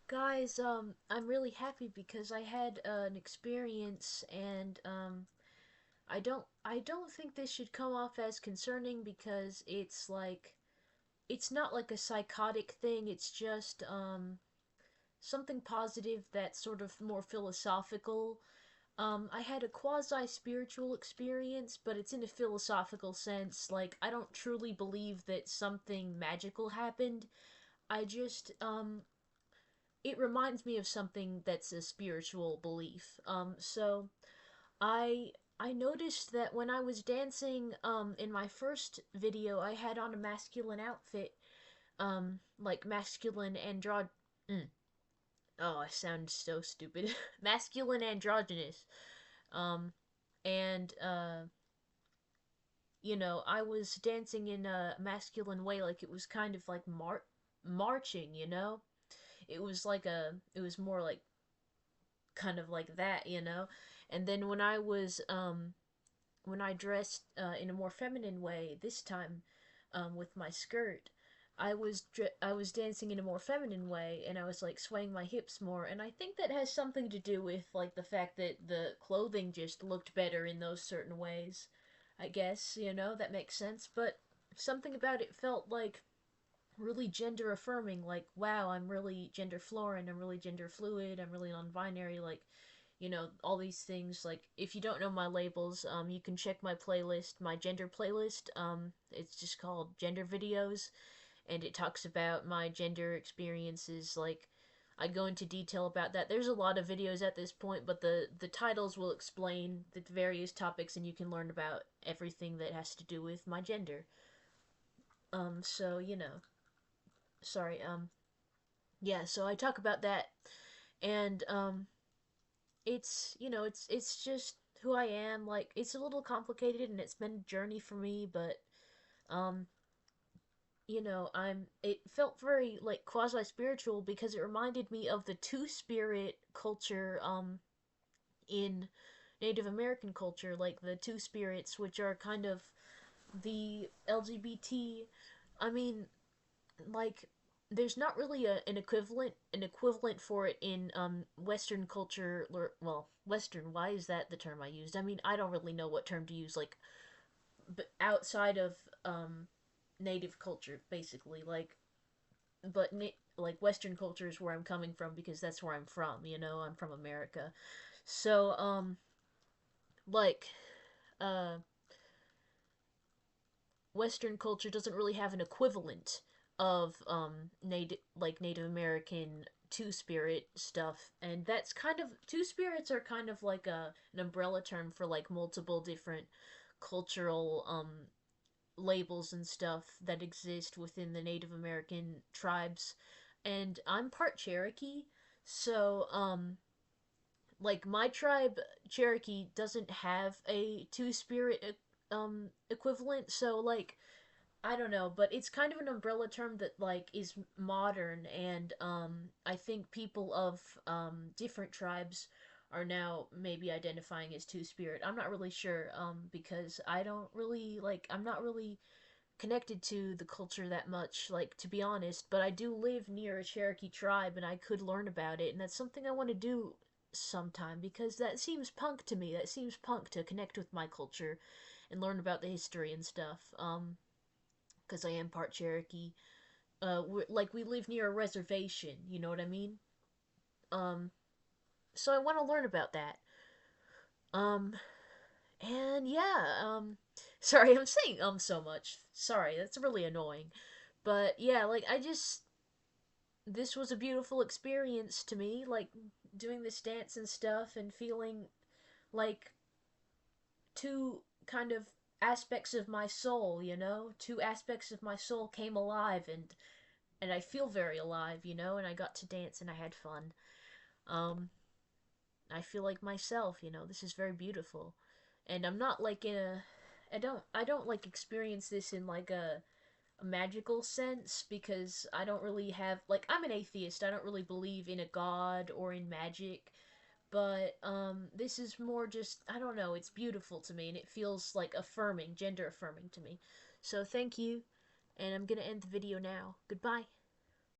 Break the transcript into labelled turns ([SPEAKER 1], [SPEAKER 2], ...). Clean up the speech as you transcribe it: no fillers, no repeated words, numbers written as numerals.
[SPEAKER 1] Guys, I'm really happy because I had an experience and I don't think this should come off as concerning because it's not like a psychotic thing, it's just something positive that's sort of more philosophical. I had a quasi-spiritual experience, but it's in a philosophical sense. Like, I don't truly believe that something magical happened. I just it reminds me of something that's a spiritual belief. So I I noticed that when I was dancing, in my first video, I had on a masculine outfit, like masculine andro. Mm. Oh, I sound so stupid. Masculine androgynous. Um, and I was dancing in a masculine way, like it was kind of like marching. It was more like kind of like that. And then when I dressed in a more feminine way this time, with my skirt, I was dancing in a more feminine way, and I was like swaying my hips more, and I think that has something to do with like the fact that the clothing just looked better in those certain ways. I guess, that makes sense, but something about it felt like really gender affirming, like wow, I'm really gender fluid, I'm really gender fluid, I'm really non-binary, like all these things. Like, if you don't know my labels, you can check my playlist, my gender playlist. It's just called Gender Videos, and it talks about my gender experiences. Like, I go into detail about that. There's a lot of videos at this point, but the titles will explain the various topics, and you can learn about everything that has to do with my gender. So sorry. Yeah. So I talk about that, and it's just who I am. Like, it's a little complicated and it's been a journey for me, but um it felt very like quasi spiritual because it reminded me of the two spirit culture in Native American culture, like the two spirits, which are kind of the LGBT. I mean, like, there's not really an equivalent for it in Western culture. Well, Western. Why is that the term I used? I mean, I don't really know what term to use. Like, but outside of Native culture, basically, but like Western culture is where I'm coming from because that's where I'm from. I'm from America, so like uh, Western culture doesn't really have an equivalent of Native American two spirit stuff, and that's kind of two spirits are kind of like an umbrella term for like multiple different cultural labels and stuff that exist within the Native American tribes. And I'm part Cherokee, so like my tribe Cherokee doesn't have a two spirit equivalent, so like I don't know, but it's kind of an umbrella term that like is modern, and I think people of different tribes are now maybe identifying as two spirit. I'm not really sure because I don't really like I'm not really connected to the culture that much, like, to be honest, but I do live near a Cherokee tribe and I could learn about it, and that's something I want to do sometime because that seems punk to me. That seems punk to connect with my culture and learn about the history and stuff. Because I am part Cherokee. Like, we live near a reservation, you know what I mean? Um, so I want to learn about that. Um, and yeah, sorry, I'm saying so much. Sorry, that's really annoying. But yeah, like, this was a beautiful experience to me, like doing this dance and stuff and feeling like two kind of aspects of my soul, two aspects of my soul came alive, and I feel very alive, and I got to dance and I had fun. Um I feel like myself, this is very beautiful. And I'm not like in a I don't like experience this in like a magical sense because I don't really have like I'm an atheist. I don't really believe in a god or in magic, but this is more just I don't know, it's beautiful to me and it feels like affirming, gender affirming to me. So thank you, and I'm going to end the video now. Goodbye.